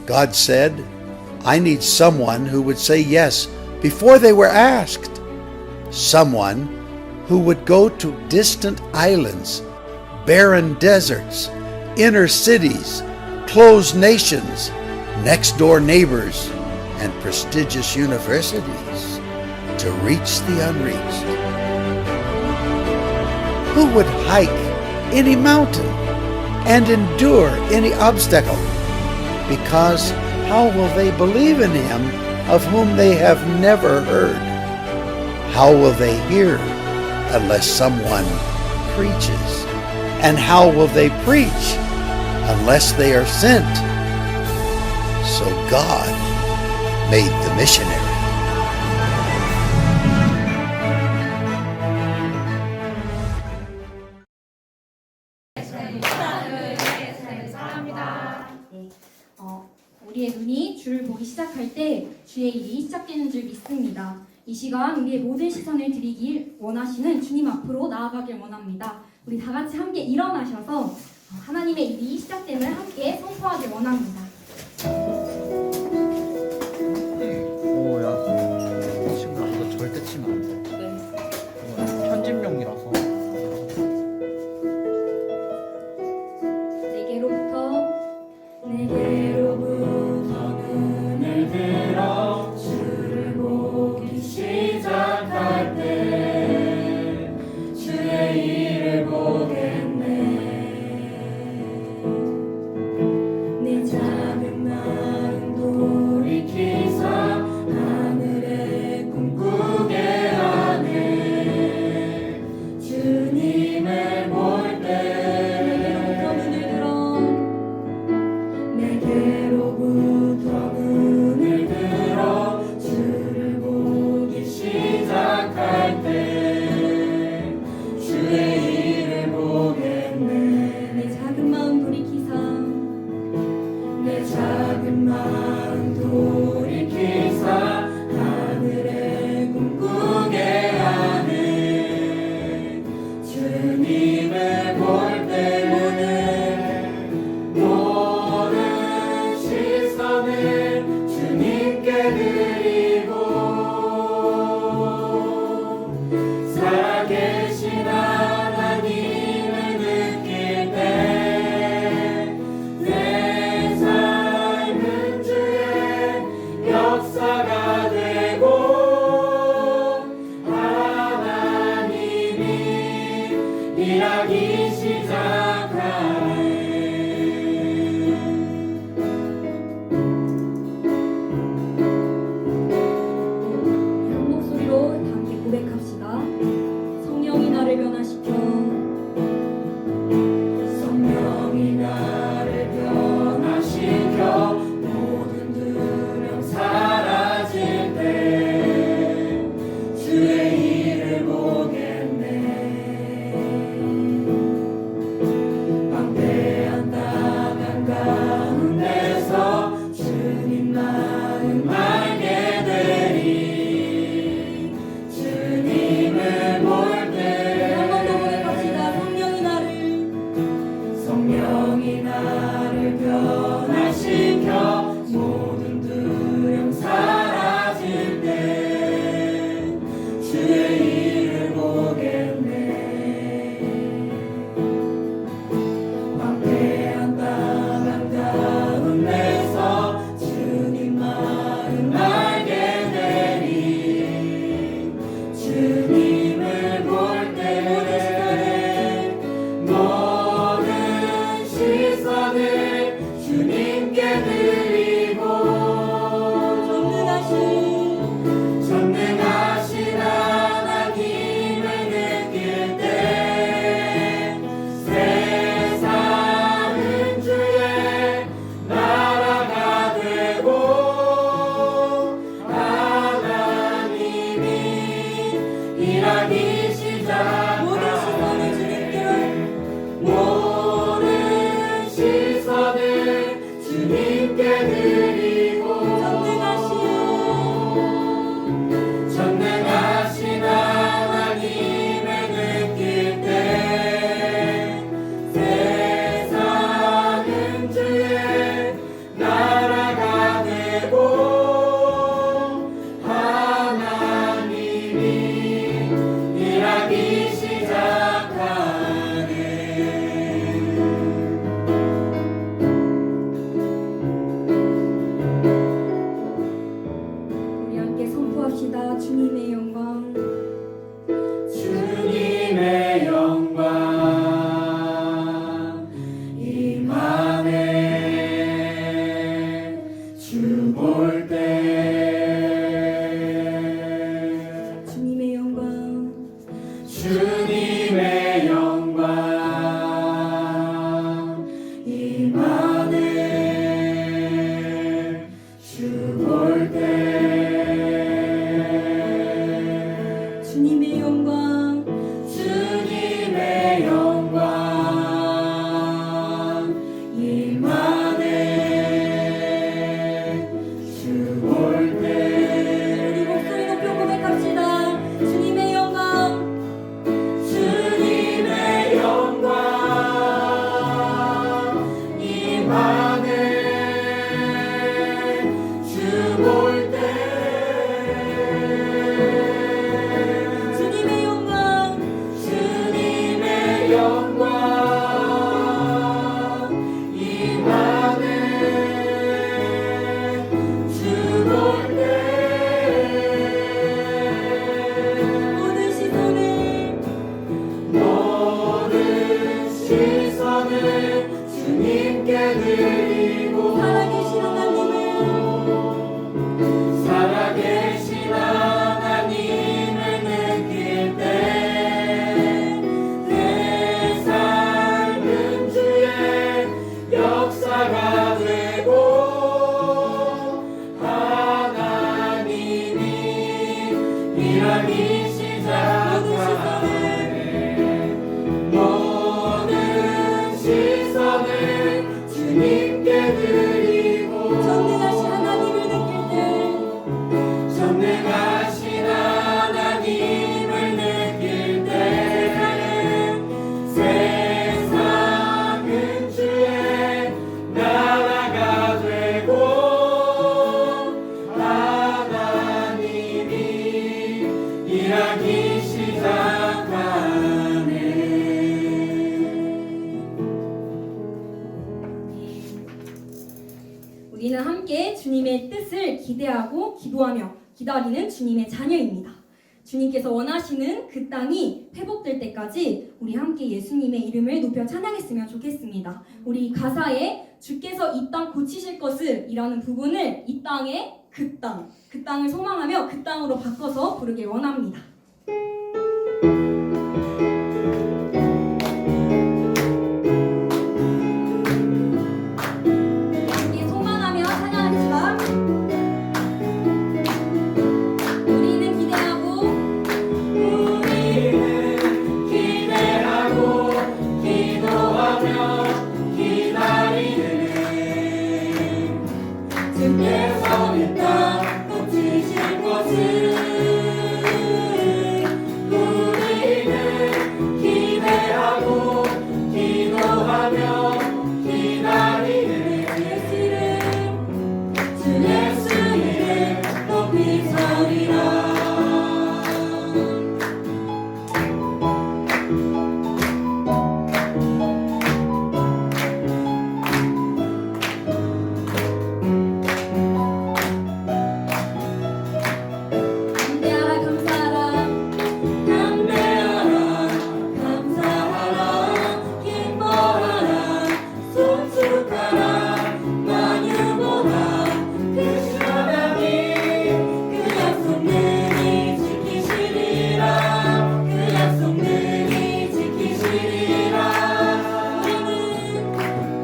God said, I need someone who would say yes before they were asked. Someone who would go to distant islands, barren deserts, inner cities, closed nations, next-door neighbors, and prestigious universities to reach the unreached. Who would hike any mountain and endure any obstacle? Because how will they believe in him of whom they have never heard? How will they hear unless someone preaches? And how will they preach unless they are sent? So God made the missionary. 우리의 눈이 주를 보기 시작할 때 주의 일이 시작되는 줄 믿습니다. 이 시간 우리의 모든 시선을 드리길 원하시는 주님 앞으로 나아가길 원합니다. 우리 다 같이 함께 일어나셔서 하나님의 일이 시작됨을 함께 선포하길 원합니다. 오야 친구야 이거 절대 치면 안 돼. 이거 편집용이라서. 내게로부터 눈을 들어 주를 보기 시작할 때 주의 일을 보겠네. 내 작은 마음 돌이키사 하늘에 꿈꾸게 하네. 주님을 볼 때 눈을 들어 내게로부터 눈을 들어 주를 보기 시작할 때 주의 일을 보겠네. 내 작은 마음 돌이키사 내 작은 마음 돌이키사 하늘에 꿈꾸게 하네. 주님을 볼 때는 모든 시선을 주님께 드리고 살아계신 하나님을 느낄 때 내 삶은 주의 역사가 되고 하나님이 일하기 시작하네. 한 목소리로 함께 고백합시다. 성령이 나를 변화시켜 성령이 나를 변화시켜 모든 두려움 사라질 때 주의 일을 보겠네. 방대한 땅 한가운데서 주님 마음 알게 되리. 주님을 볼 때 한 번 더 고백합시다. 성령이 나를 변화시켜 모든 두려움 사라질 때 주의 일을 보겠네. 방대한 땅 한가운데서 주님 마음 알게 되리. 주님을 볼 때 모든 시선을 주님께 드리고 전능하신 하나님을 느낄 때 세상은 주의 나라가 되고 하나님이 일하기 시작. 모든 시선을 주님께 모든 시선 주님께 드리고 살아계신 하나님을 살아계신 하나님을 느낄 때 내 삶은 주의 역사가 되고 하나님이 일하기 시작하네. 모든 시선을 주님께 드리고 전능하신 하나님을 느낄 때 전능하신 하나님을 느낄 때 세상은 주의 나라가 되고 하나님이 일하기 시작하네. 우리는 함께 주님의 뜻을 기대하고 기도하며 기다리는 주님의 자녀입니다. 주님께서 원하시는 그 땅이 회복될 때까지 우리 함께 예수님의 이름을 높여 찬양했으면 좋겠습니다. 우리 가사에 주께서 이 땅 고치실 것을 이라는 부분을 이 땅의 그 땅을 소망하며 그 땅으로 바꿔서 부르길 원합니다. 함께 소망하며 찬양합시다. 우리는 기대하고 우리는 기대하고 기도하며 기다리는 주께서 이 땅 고치실 것을 우리는 기대하고 기도하며 기다리는 주 예수 이름 높이 서리라. 감대하라 감사하라 담대하라 감사하라 기뻐하라 송축하라 만유보라 그 하나님 그 약속 능히 지키시리라 그 약속 능히 지키시리라.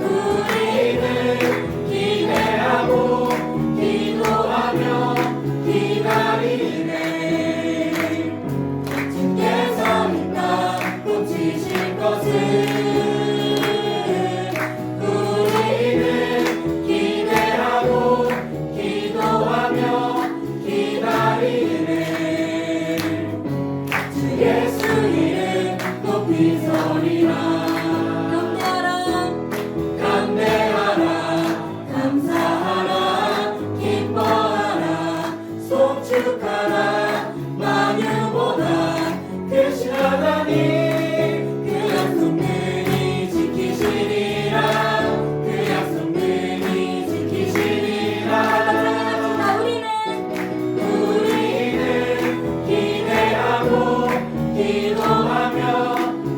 우리는 기대하고 기도하며 기다리네 주께서 이 땅 고치실 것을 우리는 기대하고 기도하며 기다리네 주 예수 이름 높이 서리라. 감대하라 감사하라 기뻐하라 송축하라 만유보다 크신 하나님 그 약속 능히 지키시리라 그 약속 능히 지키시리라. 우리는 기대하고 기도하며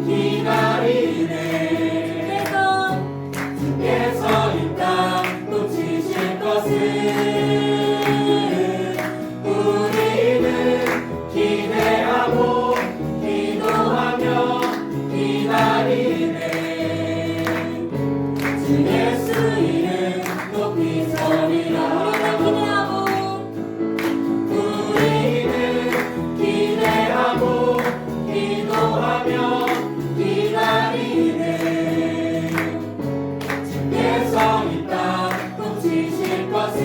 기다리네 주께서 이 땅 고치실 것을 우리는 기대하고 기도하며 기다리네 주 예수 이름 높이 서리라. 우리는 기대하고 기도하며 기다리네 주께서 이 땅 고치실 것을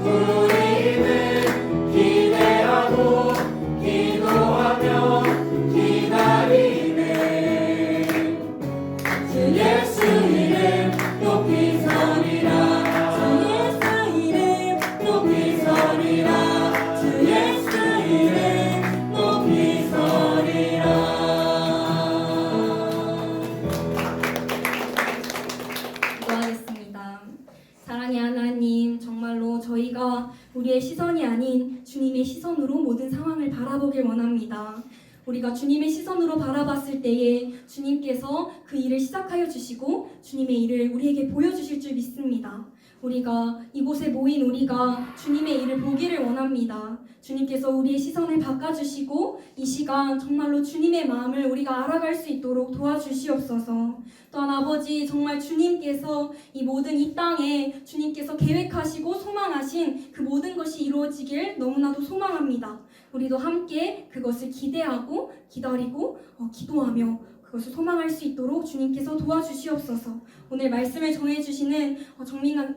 우리는 기대하고 기도하며 기다리네 주 예수 이름 높이 서리라. 주 예수 이름 높이 서리라. 주 예수 이름 높이 서리라. 기도하겠습니다. 사랑의 하나님, 정말로 저희가 우리의 시선이 아닌 주님의 시선으로 모든 상황을 바라보길 원합니다. 우리가 주님의 시선으로 바라봤을 때에 주님께서 그 일을 시작하여 주시고 주님의 일을 우리에게 보여주실 줄 믿습니다. 우리가 이곳에 모인 우리가 주님의 일을 보기를 원합니다. 주님께서 우리의 시선을 바꿔주시고 이 시간 정말로 주님의 마음을 우리가 알아갈 수 있도록 도와주시옵소서. 또한 아버지, 정말 주님께서 이 모든 이 땅에 주님께서 계획하시고 소망하신 그 모든 것이 이루어지길 너무나도 소망합니다. 우리도 함께 그것을 기대하고 기다리고 기도하며 그것을 소망할 수 있도록 주님께서 도와주시옵소서. 오늘 말씀을 전해주시는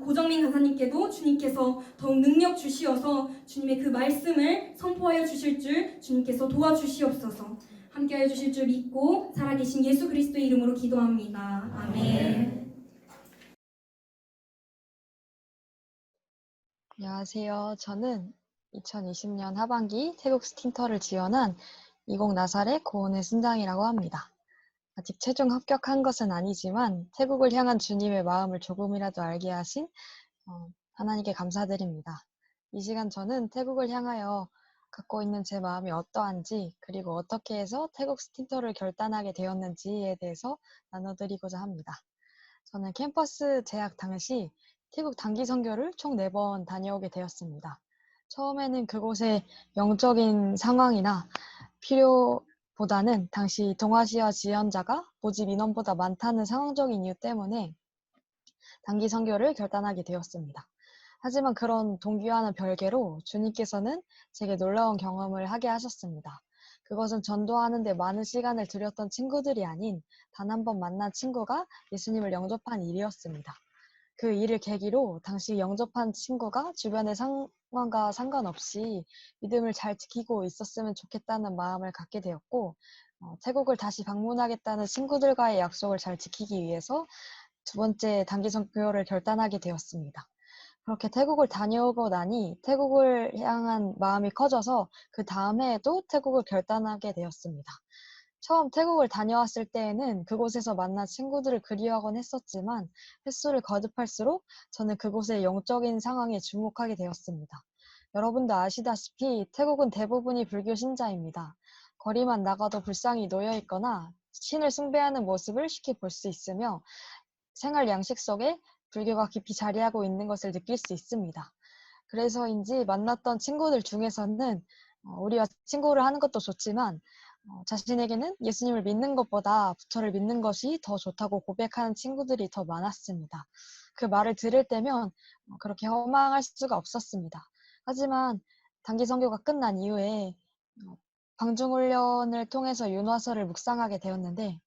고정민 간사님께도 주님께서 더욱 능력 주시어서 주님의 그 말씀을 선포하여 주실 줄 주님께서 도와주시옵소서. 함께하여 주실 줄 믿고 살아계신 예수 그리스도의 이름으로 기도합니다. 아멘. 안녕하세요. 저는 2020년 하반기 태국 스틴터를 지원한 20 나사렛 고은의 순장이라고 합니다. 아직 최종 합격한 것은 아니지만 태국을 향한 주님의 마음을 조금이라도 알게 하신 하나님께 감사드립니다. 이 시간 저는 태국을 향하여 갖고 있는 제 마음이 어떠한지, 그리고 어떻게 해서 태국 스틴터를 결단하게 되었는지에 대해서 나눠드리고자 합니다. 저는 캠퍼스 재학 당시 태국 단기 선교를 총 4번 다녀오게 되었습니다. 처음에는 그곳의 영적인 상황이나 필요보다는 당시 동아시아 지원자가 모집 인원보다 많다는 상황적인 이유 때문에 단기 선교를 결단하게 되었습니다. 하지만 그런 동기와는 별개로 주님께서는 제게 놀라운 경험을 하게 하셨습니다. 그것은 전도하는 데 많은 시간을 들였던 친구들이 아닌 단 한 번 만난 친구가 예수님을 영접한 일이었습니다. 그 일을 계기로 당시 영접한 친구가 주변의 상황과 상관없이 믿음을 잘 지키고 있었으면 좋겠다는 마음을 갖게 되었고, 태국을 다시 방문하겠다는 친구들과의 약속을 잘 지키기 위해서 2번째 단기 선교를 결단하게 되었습니다. 그렇게 태국을 다녀오고 나니 태국을 향한 마음이 커져서 그 다음 해에도 태국을 결단하게 되었습니다. 처음 태국을 다녀왔을 때에는 그곳에서 만난 친구들을 그리워하곤 했었지만 횟수를 거듭할수록 저는 그곳의 영적인 상황에 주목하게 되었습니다. 여러분도 아시다시피 태국은 대부분이 불교 신자입니다. 거리만 나가도 불상이 놓여있거나 신을 숭배하는 모습을 쉽게 볼 수 있으며 생활 양식 속에 불교가 깊이 자리하고 있는 것을 느낄 수 있습니다. 그래서인지 만났던 친구들 중에서는 우리와 친구를 하는 것도 좋지만 자신에게는 예수님을 믿는 것보다 부처를 믿는 것이 더 좋다고 고백하는 친구들이 더 많았습니다. 그 말을 들을 때면 그렇게 허망할 수가 없었습니다. 하지만 단기 선교가 끝난 이후에 방중훈련을 통해서 윤화서를 묵상하게 되었는데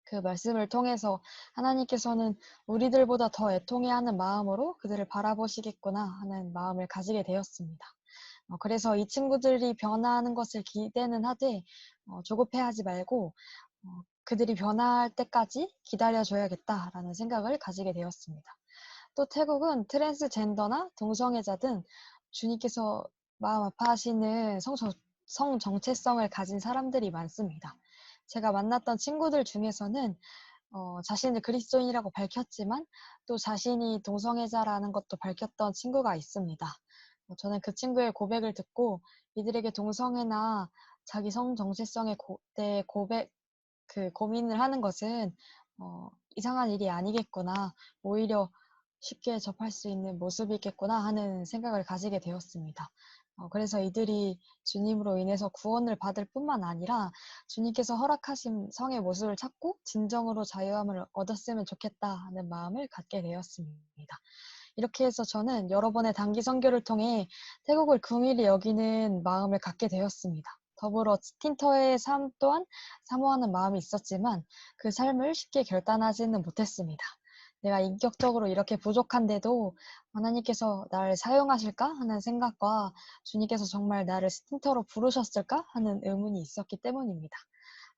그 말씀을 통해서 하나님께서는 우리들보다 더 애통해하는 마음으로 그들을 바라보시겠구나 하는 마음을 가지게 되었습니다. 그래서 이 친구들이 변화하는 것을 기대는 하되 조급해하지 말고 그들이 변화할 때까지 기다려줘야겠다라는 생각을 가지게 되었습니다. 또 태국은 트랜스젠더나 동성애자 등 주님께서 마음 아파하시는 성 정체성을 가진 사람들이 많습니다. 제가 만났던 친구들 중에서는 자신을 그리스도인이라고 밝혔지만 또 자신이 동성애자라는 것도 밝혔던 친구가 있습니다. 저는 그 친구의 고백을 듣고 이들에게 동성애나 자기 성 정체성에 대해 고민을 하는 것은 이상한 일이 아니겠구나, 오히려 쉽게 접할 수 있는 모습이겠구나 하는 생각을 가지게 되었습니다. 그래서 이들이 주님으로 인해서 구원을 받을 뿐만 아니라 주님께서 허락하신 성의 모습을 찾고 진정으로 자유함을 얻었으면 좋겠다 하는 마음을 갖게 되었습니다. 이렇게 해서 저는 여러 번의 단기 선교를 통해 태국을 긍휼히 여기는 마음을 갖게 되었습니다. 더불어 스틴터의 삶 또한 사모하는 마음이 있었지만 그 삶을 쉽게 결단하지는 못했습니다. 내가 인격적으로 이렇게 부족한데도 하나님께서 나를 사용하실까 하는 생각과 주님께서 정말 나를 스틴터로 부르셨을까 하는 의문이 있었기 때문입니다.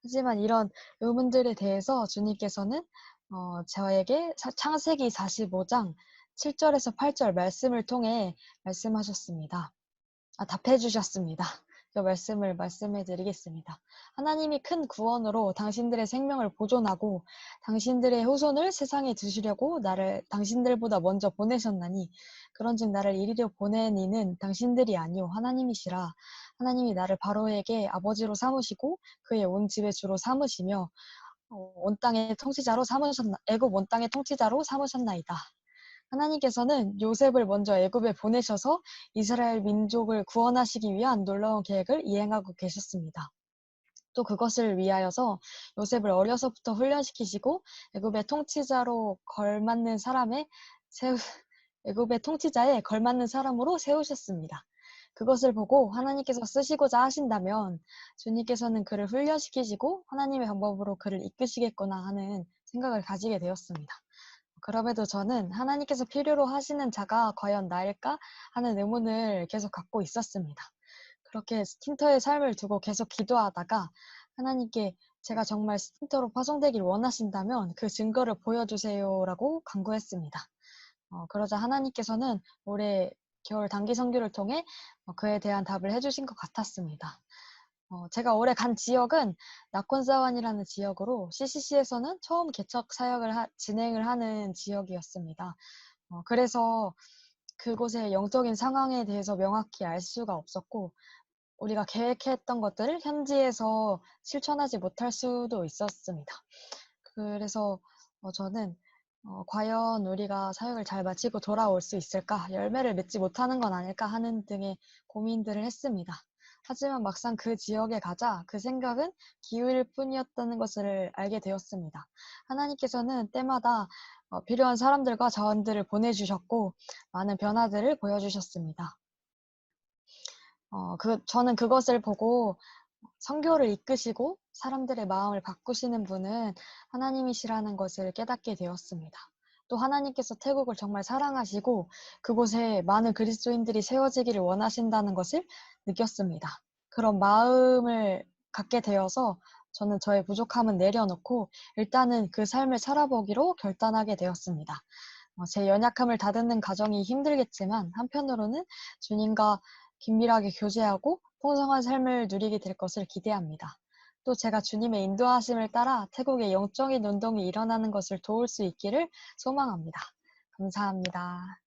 하지만 이런 의문들에 대해서 주님께서는 저에게 창세기 45장 7절에서 8절 말씀을 통해 답해 주셨습니다. 그 말씀을 말씀해 드리겠습니다. 하나님이 큰 구원으로 당신들의 생명을 보존하고 당신들의 후손을 세상에 두시려고 나를 당신들보다 먼저 보내셨나니 그런즉 나를 이리로 보낸 이는 당신들이 아니요 하나님이시라. 하나님이 나를 바로에게 아버지로 삼으시고 그의 온 집의 주로 삼으시며 온 땅의 통치자로 애굽 온 땅의 통치자로 삼으셨나이다. 하나님께서는 요셉을 먼저 애굽에 보내셔서 이스라엘 민족을 구원하시기 위한 놀라운 계획을 이행하고 계셨습니다. 또 그것을 위하여서 요셉을 어려서부터 훈련시키시고 애굽의 통치자에 걸맞는 사람으로 세우셨습니다. 그것을 보고 하나님께서 쓰시고자 하신다면 주님께서는 그를 훈련시키시고 하나님의 방법으로 그를 이끄시겠구나 하는 생각을 가지게 되었습니다. 그럼에도 저는 하나님께서 필요로 하시는 자가 과연 나일까 하는 의문을 계속 갖고 있었습니다. 그렇게 스틴터의 삶을 두고 계속 기도하다가 하나님께 제가 정말 스틴터로 파송되길 원하신다면 그 증거를 보여주세요라고 간구했습니다. 그러자 하나님께서는 올해 겨울 단기 선교를 통해 그에 대한 답을 해주신 것 같았습니다. 제가 올해 간 지역은 나콘사완이라는 지역으로 CCC에서는 처음 개척 사역을 진행을 하는 지역이었습니다. 그래서 그곳의 영적인 상황에 대해서 명확히 알 수가 없었고 우리가 계획했던 것들을 현지에서 실천하지 못할 수도 있었습니다. 그래서 저는 과연 우리가 사역을 잘 마치고 돌아올 수 있을까? 열매를 맺지 못하는 건 아닐까? 하는 등의 고민들을 했습니다. 하지만 막상 그 지역에 가자 그 생각은 기울일 뿐이었다는 것을 알게 되었습니다. 하나님께서는 때마다 필요한 사람들과 자원들을 보내주셨고 많은 변화들을 보여주셨습니다. 저는 그것을 보고 선교를 이끄시고 사람들의 마음을 바꾸시는 분은 하나님이시라는 것을 깨닫게 되었습니다. 또 하나님께서 태국을 정말 사랑하시고 그곳에 많은 그리스도인들이 세워지기를 원하신다는 것을 느꼈습니다. 그런 마음을 갖게 되어서 저는 저의 부족함은 내려놓고 일단은 그 삶을 살아보기로 결단하게 되었습니다. 제 연약함을 다듬는 과정이 힘들겠지만 한편으로는 주님과 긴밀하게 교제하고 풍성한 삶을 누리게 될 것을 기대합니다. 또 제가 주님의 인도하심을 따라 태국의 영적인 운동이 일어나는 것을 도울 수 있기를 소망합니다. 감사합니다.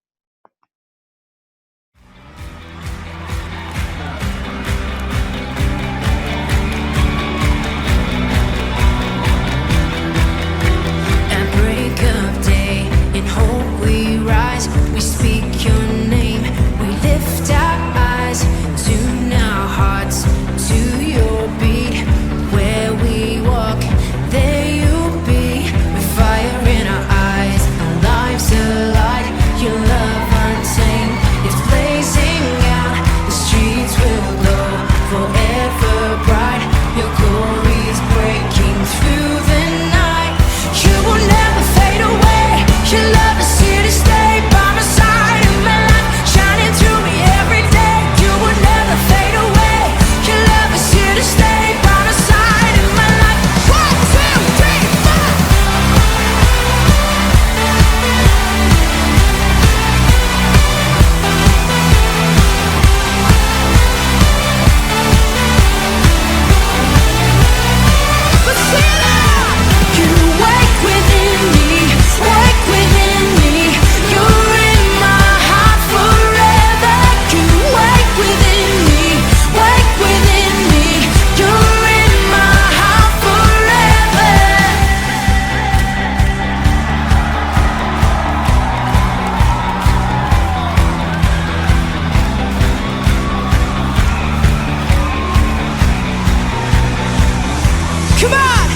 At break of day, in hope we rise, we speak your name, we lift our eyes, tune our hearts to your beat. Where we walk, there you'll be, with fire in our eyes, our lives alight, your love untamed, it's blazing out, the streets will glow, forever bright, your glory's breaking through the night. You will never fade away, your love is here to stay, by my side in my life, shining through me every day. You will never fade away, your love is here to stay, by my side in my life. 1, 2, 3, 4. But sing out, you wake within me, wake within me. You're in my heart forever. You wake within me, wake within me. You're in my heart forever. Come on!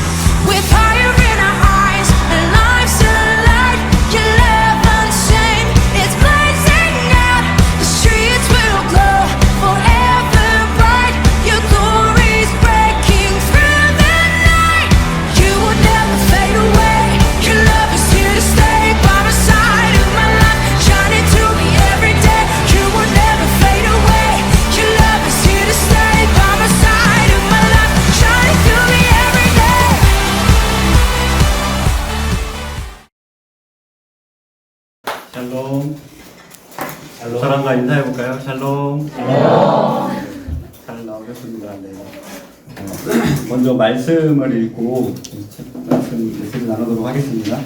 With fire in our eyes and lives alight, your love unchained, it's blazing out. The streets will glow forever bright. Your glory's breaking through the night. You will never fade away. Your love is here to stay, by my side in my life, shining through me every day. You will never fade away. Your love is here to stay, by my side in my life, shining through me every day. 샬롬. 저랑과 인사해볼까요? 샬롬. 잘 나오겠습니다. 네. 먼저 말씀을 읽고 말씀 메시지 나누도록 하겠습니다.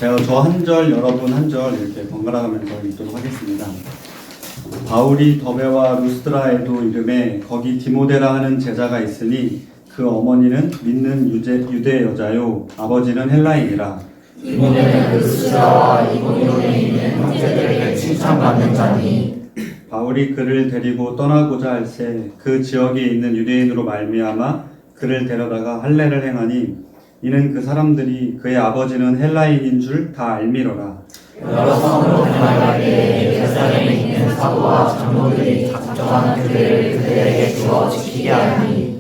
제가 저 한 절, 여러분 한 절 이렇게 번갈아가면서 읽도록 하겠습니다. 바울이 더베와 루스드라에도 이름에 거기 디모데라 하는 제자가 있으니 그 어머니는 믿는 유대 여자요 아버지는 헬라인이라. 디모데는 루스드라와 이고니온에 있는 형제들에게 칭찬받는 자니 바울이 그를 데리고 떠나고자 할새 그 지역에 있는 유대인으로 말미암아 그를 데려다가 할례를 행하니 이는 그 사람들이 그의 아버지는 헬라인인 줄 다 알미러라. 여러 성으로 행하게 예루살렘에 있는 사도와 장로들이 작정한 교회를 그들에게 주어 지키게 하니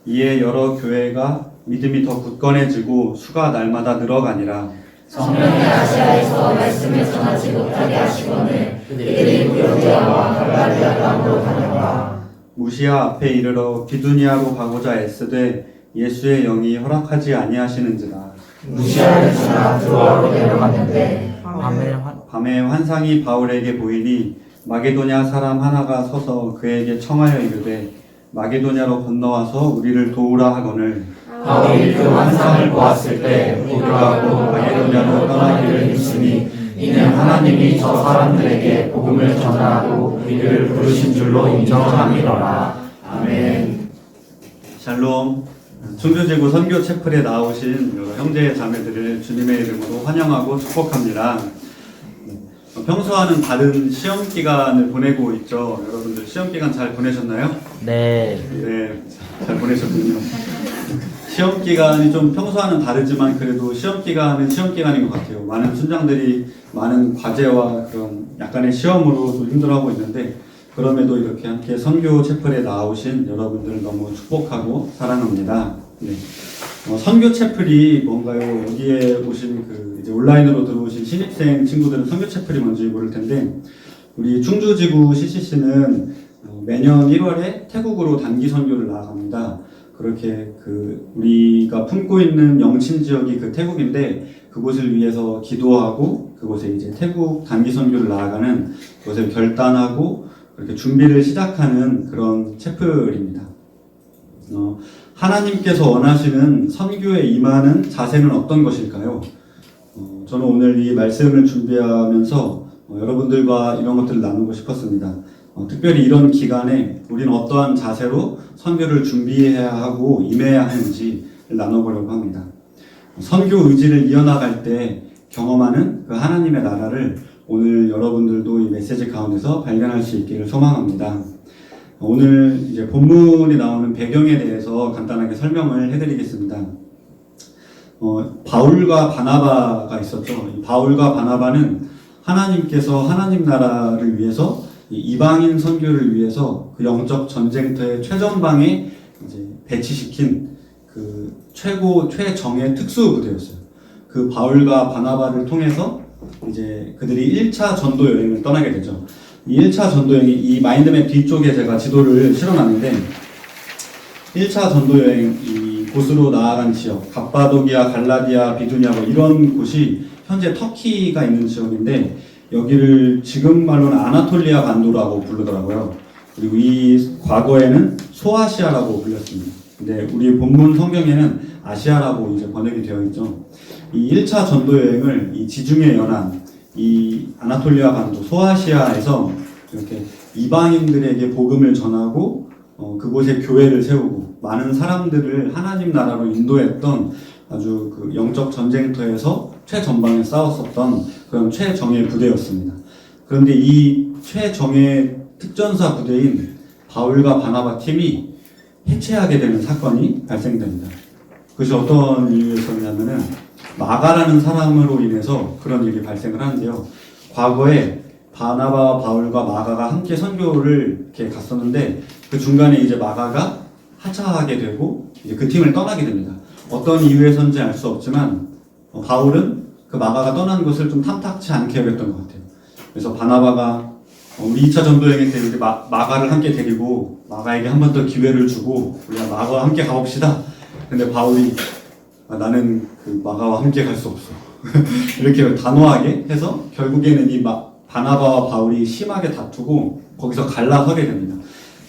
이에 여러 교회가 믿음이 더 굳건해지고 수가 날마다 늘어가니라. 성령이 아시아에서 말씀을 전하지 못하게 하시거늘 그들이 무역대와 갈라디아 땅으로 다녀가 무시아 앞에 이르러 비두니아로 가고자 애쓰되 예수의 영이 허락하지 아니하시는지라. 무시아를 지나 드로아로 내려갔는데 밤에 환상이 바울에게 보이니 마게도냐 사람 하나가 서서 그에게 청하여 이르되 마게도냐로 건너와서 우리를 도우라 하거늘 바울이 그 환상을 보았을 때 우려하고 마게도냐로 떠나기를 힘쓰니 이는 하나님이 저 사람들에게 복음을 전하고 우리를 부르신 줄로 인정함이로라. 아멘. 샬롬. 충주지구 선교 채플에 나오신 여러 형제 자매들을 주님의 이름으로 환영하고 축복합니다. 평소와는 다른 시험 기간을 보내고 있죠. 여러분들 시험 기간 잘 보내셨나요? 네. 네, 잘 보내셨군요. 시험 기간이 좀 평소와는 다르지만 그래도 시험 기간은 시험 기간인 것 같아요. 많은 순장들이 많은 과제와 그런 약간의 시험으로 또 힘들어하고 있는데 그럼에도 이렇게 함께 선교 채플에 나오신 여러분들 너무 축복하고 사랑합니다. 네. 선교 채플이 뭔가요? 여기에 오신 이제 온라인으로 들어오신 신입생 친구들은 선교 채플이 뭔지 모를 텐데 우리 충주지구 CCC는 매년 1월에 태국으로 단기 선교를 나아갑니다. 그렇게 우리가 품고 있는 영친 지역이 그 태국인데 그곳을 위해서 기도하고 그곳에 이제 태국 단기 선교를 나아가는 그것을 결단하고 그렇게 준비를 시작하는 그런 채플입니다. 하나님께서 원하시는 선교에 임하는 자세는 어떤 것일까요? 저는 오늘 이 말씀을 준비하면서 여러분들과 이런 것들을 나누고 싶었습니다. 특별히 이런 기간에 우리는 어떠한 자세로 선교를 준비해야 하고 임해야 하는지를 나눠보려고 합니다. 선교 의지를 이어나갈 때 경험하는 그 하나님의 나라를 오늘 여러분들도 이 메시지 가운데서 발견할 수 있기를 소망합니다. 오늘 이제 본문이 나오는 배경에 대해서 간단하게 설명을 해드리겠습니다. 바울과 바나바가 있었죠. 바울과 바나바는 하나님께서 하나님 나라를 위해서 이방인 선교를 위해서 그 영적 전쟁터의 최전방에 이제 배치시킨 그 최정의 특수 부대였어요. 그 바울과 바나바를 통해서 이제 그들이 1차 전도 여행을 떠나게 되죠. 이 1차 전도 여행이 이 마인드맵 뒤쪽에 제가 지도를 실어놨는데 1차 전도 여행 이 곳으로 나아간 지역 갑바도기아, 갈라디아, 비두니아 뭐 이런 곳이 현재 터키가 있는 지역인데 여기를 지금 말로는 아나톨리아 반도라고 부르더라고요. 그리고 이 과거에는 소아시아라고 불렸습니다. 근데 우리 본문 성경에는 아시아라고 이제 번역이 되어 있죠. 이 1차 전도 여행을 이 지중해 연안, 이 아나톨리아 반도, 소아시아에서 이렇게 이방인들에게 복음을 전하고 그곳에 교회를 세우고 많은 사람들을 하나님 나라로 인도했던 아주 그 영적 전쟁터에서 최전방에 싸웠었던 그런 최정예 부대였습니다. 그런데 이 최정예 특전사 부대인 바울과 바나바 팀이 해체하게 되는 사건이 발생됩니다. 그것이 어떤 이유였었냐면은 마가라는 사람으로 인해서 그런 일이 발생을 하는데요. 과거에 바나바와 바울과 마가가 함께 선교를 이렇게 갔었는데 그 중간에 이제 마가가 하차하게 되고 이제 그 팀을 떠나게 됩니다. 어떤 이유에서인지 알 수 없지만 바울은 그 마가가 떠난 것을 좀 탐탁치 않게 여겼던 것 같아요. 그래서 바나바가 우리 2차 전도 여행 때 이제 마가를 함께 데리고 마가에게 한 번 더 기회를 주고 우리가 마가와 함께 가봅시다. 근데 바울이 나는 그 마가와 함께 갈 수 없어. 이렇게 단호하게 해서 결국에는 이 바나바와 바울이 심하게 다투고 거기서 갈라서게 됩니다.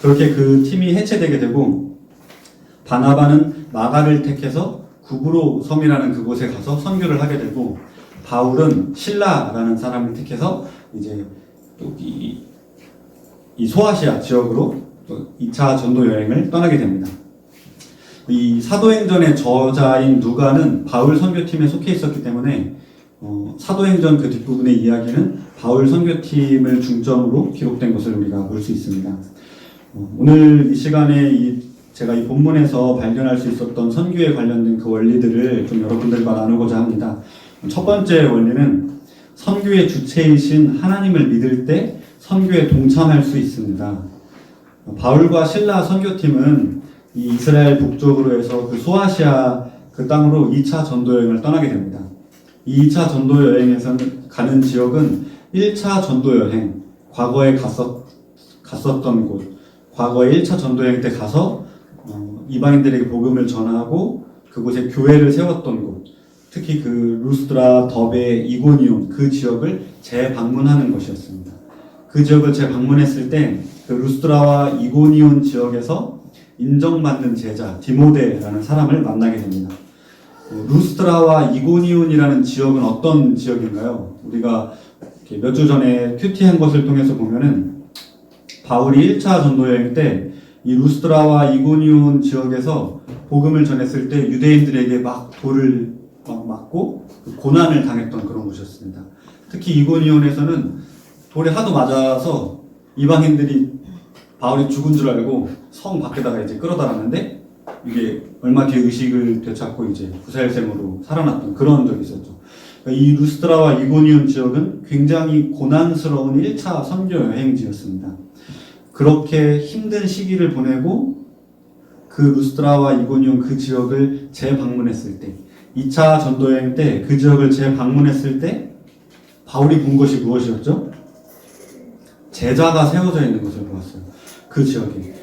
그렇게 그 팀이 해체되게 되고 바나바는 마가를 택해서 구브로 섬이라는 그곳에 가서 선교를 하게 되고 바울은 신라라는 사람을 택해서 이제 또 이 소아시아 지역으로 또 2차 전도 여행을 떠나게 됩니다. 이 사도행전의 저자인 누가는 바울 선교팀에 속해 있었기 때문에 사도행전 그 뒷부분의 이야기는 바울 선교팀을 중점으로 기록된 것을 우리가 볼 수 있습니다. 오늘 이 시간에 제가 이 본문에서 발견할 수 있었던 선교에 관련된 그 원리들을 좀 여러분들과 나누고자 합니다. 첫 번째 원리는 선교의 주체이신 하나님을 믿을 때 선교에 동참할 수 있습니다. 바울과 신라 선교팀은 이 이스라엘 북쪽으로 해서 그 소아시아 그 땅으로 2차 전도 여행을 떠나게 됩니다. 이 2차 전도 여행에서는 가는 지역은 1차 전도 여행, 과거에 갔었던 곳, 과거에 1차 전도 여행 때 가서 이방인들에게 복음을 전하고 그곳에 교회를 세웠던 곳, 특히 그 루스드라, 더베, 이고니온 그 지역을 재방문하는 것이었습니다. 그 지역을 재방문했을 때 그 루스드라와 이고니온 지역에서 인정받는 제자 디모데라는 사람을 만나게 됩니다. 루스드라와 이고니온이라는 지역은 어떤 지역인가요? 우리가 몇 주 전에 큐티한 것을 통해서 보면은 바울이 1차 전도 여행 때 이 루스드라와 이고니온 지역에서 복음을 전했을 때 유대인들에게 막 돌을 맞고 고난을 당했던 그런 곳이었습니다. 특히 이고니온에서는 돌에 하도 맞아서 이방인들이 바울이 죽은 줄 알고 성 밖에다가 이제 끌어달았는데 이게 얼마 뒤에 의식을 되찾고 이제 구살생으로 살아났던 그런 적이 있었죠. 이 루스드라와 이고니온 지역은 굉장히 고난스러운 1차 선교 여행지였습니다. 그렇게 힘든 시기를 보내고 그 루스드라와 이고니온 그 지역을 재방문했을 때 2차 전도여행 때 그 지역을 재방문했을 때 바울이 본 것이 무엇이었죠? 제자가 세워져 있는 것을 보았어요. 그 지역에.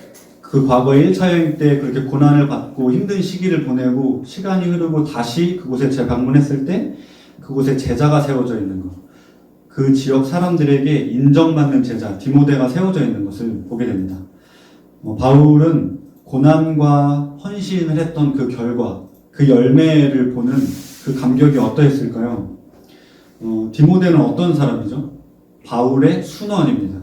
그 과거에 1차 여행 때 그렇게 고난을 받고 힘든 시기를 보내고 시간이 흐르고 다시 그곳에 재방문했을 때 그곳에 제자가 세워져 있는 것. 그 지역 사람들에게 인정받는 제자, 디모데가 세워져 있는 것을 보게 됩니다. 바울은 고난과 헌신을 했던 그 결과, 그 열매를 보는 그 감격이 어떠했을까요? 디모데는 어떤 사람이죠? 바울의 순원입니다.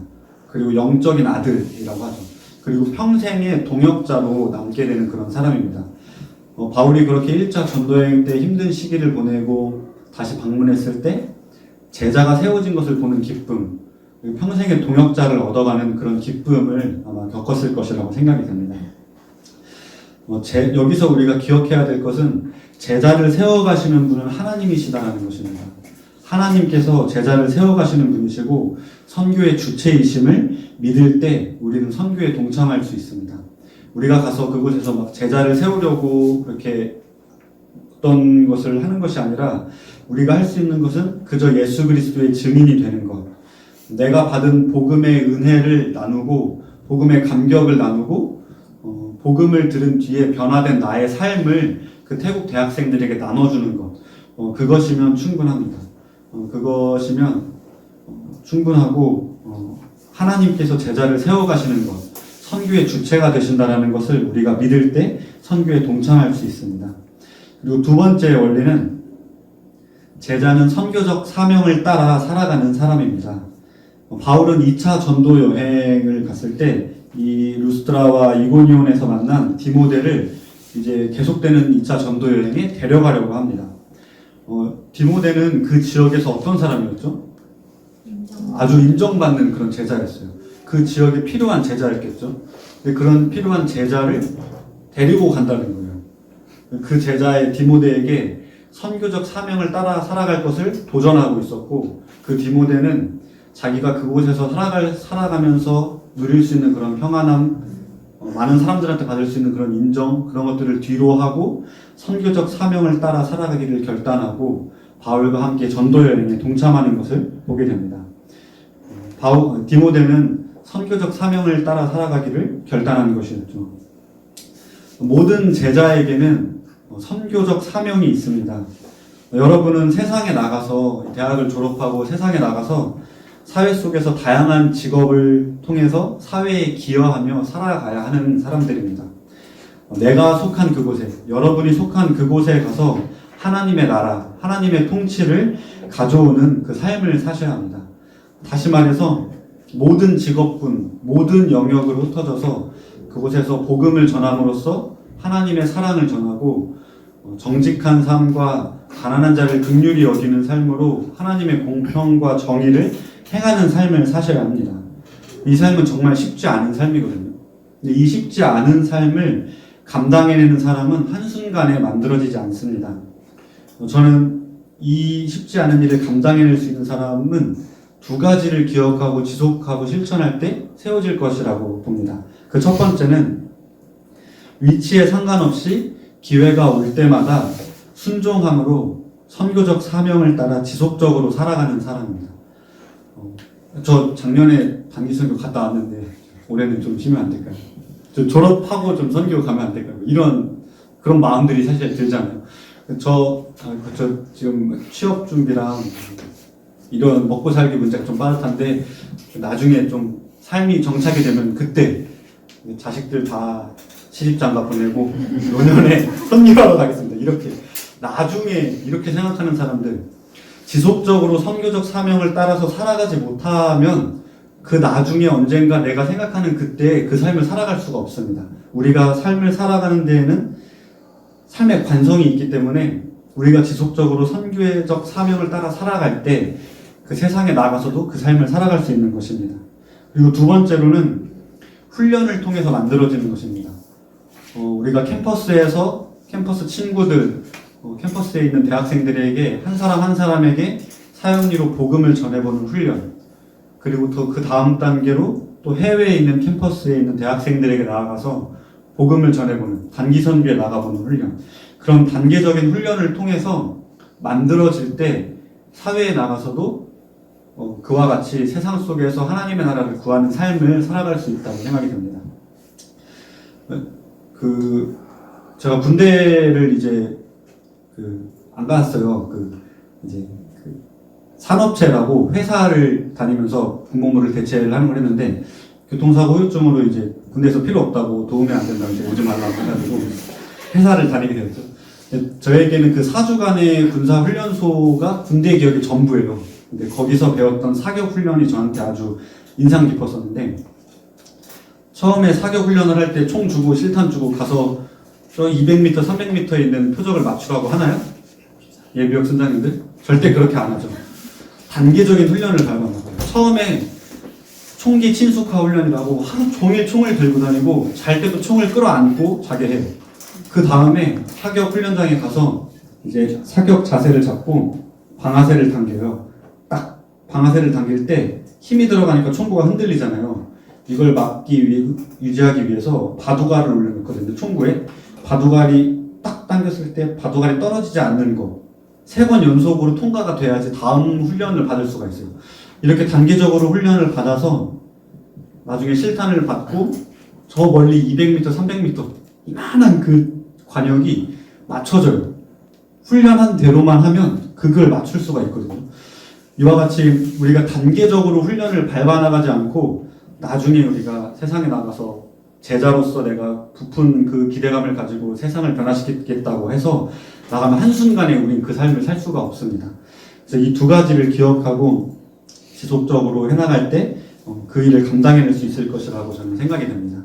그리고 영적인 아들이라고 하죠. 그리고 평생의 동역자로 남게 되는 그런 사람입니다. 바울이 그렇게 1차 전도여행 때 힘든 시기를 보내고 다시 방문했을 때 제자가 세워진 것을 보는 기쁨, 그리고 평생의 동역자를 얻어가는 그런 기쁨을 아마 겪었을 것이라고 생각이 됩니다. 여기서 우리가 기억해야 될 것은 제자를 세워가시는 분은 하나님이시다라는 것입니다. 하나님께서 제자를 세워가시는 분이시고 선교의 주체이심을 믿을 때 우리는 선교에 동참할 수 있습니다. 우리가 가서 그곳에서 막 제자를 세우려고 그렇게 어떤 것을 하는 것이 아니라 우리가 할 수 있는 것은 그저 예수 그리스도의 증인이 되는 것. 내가 받은 복음의 은혜를 나누고 복음의 감격을 나누고 복음을 들은 뒤에 변화된 나의 삶을 그 태국 대학생들에게 나눠주는 것. 그것이면 충분합니다. 그것이면 충분하고 하나님께서 제자를 세워가시는 것, 선교의 주체가 되신다는 것을 우리가 믿을 때 선교에 동참할 수 있습니다. 그리고 두 번째 원리는 제자는 선교적 사명을 따라 살아가는 사람입니다. 바울은 2차 전도 여행을 갔을 때 이 루스드라와 이고니온에서 만난 디모데를 이제 계속되는 2차 전도 여행에 데려가려고 합니다. 디모데는 그 지역에서 어떤 사람이었죠? 아주 인정받는 그런 제자였어요. 그 지역에 필요한 제자였겠죠. 그런 필요한 제자를 데리고 간다는 거예요. 그 제자의 디모데에게 선교적 사명을 따라 살아갈 것을 도전하고 있었고, 그 디모데는 자기가 그곳에서 살아가면서 누릴 수 있는 그런 평안함, 많은 사람들한테 받을 수 있는 그런 인정, 그런 것들을 뒤로 하고 선교적 사명을 따라 살아가기를 결단하고 바울과 함께 전도 여행에 동참하는 것을 보게 됩니다. 디모데는 선교적 사명을 따라 살아가기를 결단한 것이었죠. 모든 제자에게는 선교적 사명이 있습니다. 여러분은 세상에 나가서 대학을 졸업하고 세상에 나가서 사회 속에서 다양한 직업을 통해서 사회에 기여하며 살아가야 하는 사람들입니다. 내가 속한 그곳에, 여러분이 속한 그곳에 가서 하나님의 나라, 하나님의 통치를 가져오는 그 삶을 사셔야 합니다. 다시 말해서 모든 직업군, 모든 영역으로 흩어져서 그곳에서 복음을 전함으로써 하나님의 사랑을 전하고 정직한 삶과 가난한 자를 긍휼히 여기는 삶으로 하나님의 공평과 정의를 행하는 삶을 사셔야 합니다. 이 삶은 정말 쉽지 않은 삶이거든요. 근데 이 쉽지 않은 삶을 감당해내는 사람은 한순간에 만들어지지 않습니다. 저는 이 쉽지 않은 일을 감당해낼 수 있는 사람은 두 가지를 기억하고 지속하고 실천할 때 세워질 것이라고 봅니다. 그 첫 번째는 위치에 상관없이 기회가 올 때마다 순종함으로 선교적 사명을 따라 지속적으로 살아가는 사람입니다. 저 작년에 단기 선교 갔다 왔는데 올해는 좀 쉬면 안 될까요? 저 졸업하고 좀 선교 가면 안 될까요? 그런 마음들이 사실 들잖아요. 저 지금 취업 준비랑 이런 먹고 살기 문제가 좀 빠듯한데 나중에 좀 삶이 정착이 되면 그때 자식들 다 시집장가 보내고 노년에 선교하러 가겠습니다. 이렇게 나중에 이렇게 생각하는 사람들, 지속적으로 선교적 사명을 따라서 살아가지 못하면 그 나중에 언젠가 내가 생각하는 그때 그 삶을 살아갈 수가 없습니다. 우리가 삶을 살아가는 데에는 삶의 관성이 있기 때문에 우리가 지속적으로 선교적 사명을 따라 살아갈 때 그 세상에 나가서도 그 삶을 살아갈 수 있는 것입니다. 그리고 두 번째로는 훈련을 통해서 만들어지는 것입니다. 우리가 캠퍼스 친구들, 캠퍼스에 있는 대학생들에게 한 사람 한 사람에게 사형리로 복음을 전해보는 훈련, 그리고 또 그 다음 단계로 또 해외에 있는 캠퍼스에 있는 대학생들에게 나아가서 복음을 전해보는 단기 선교에 나가보는 훈련, 그런 단계적인 훈련을 통해서 만들어질 때 사회에 나가서도 그와 같이 세상 속에서 하나님의 나라를 구하는 삶을 살아갈 수 있다고 생각이 듭니다. 제가 군대를 이제 안 갔어요. 산업체라고 회사를 다니면서 군복무를 대체를 하는 걸 했는데 교통사고 후유증으로 이제 군대에서 필요 없다고 도움이 안 된다고 이제 오지 말라고 해가지고 회사를 다니게 되었죠. 저에게는 그 4주간의 군사훈련소가 군대 기억의 전부예요. 근데 거기서 배웠던 사격 훈련이 저한테 아주 인상 깊었었는데, 처음에 사격 훈련을 할 때 총 주고 실탄 주고 가서 저 200m, 300m에 있는 표적을 맞추라고 하나요? 예비역 선장님들? 절대 그렇게 안 하죠. 단계적인 훈련을 밟아나가요. 처음에 총기 친숙화 훈련이라고 하루 종일 총을 들고 다니고 잘 때도 총을 끌어안고 자게 해요. 그 다음에 사격 훈련장에 가서 이제 사격 자세를 잡고 방아쇠를 당겨요. 딱 방아쇠를 당길 때 힘이 들어가니까 총구가 흔들리잖아요. 이걸 유지하기 위해서 바둑알을 올려놓거든요. 총구에 바둑알이 딱 당겼을 때 바둑알이 떨어지지 않는 거 3번 연속으로 통과가 돼야지 다음 훈련을 받을 수가 있어요. 이렇게 단계적으로 훈련을 받아서 나중에 실탄을 받고 저 멀리 200m, 300m 이만한 그 관역이 맞춰져요. 훈련한 대로만 하면 그걸 맞출 수가 있거든요. 이와 같이 우리가 단계적으로 훈련을 밟아나가지 않고 나중에 우리가 세상에 나가서 제자로서 내가 부푼 그 기대감을 가지고 세상을 변화시키겠다고 해서 나가면 한순간에 우린 그 삶을 살 수가 없습니다. 그래서 이 두 가지를 기억하고 지속적으로 해나갈 때 그 일을 감당해낼 수 있을 것이라고 저는 생각이 됩니다.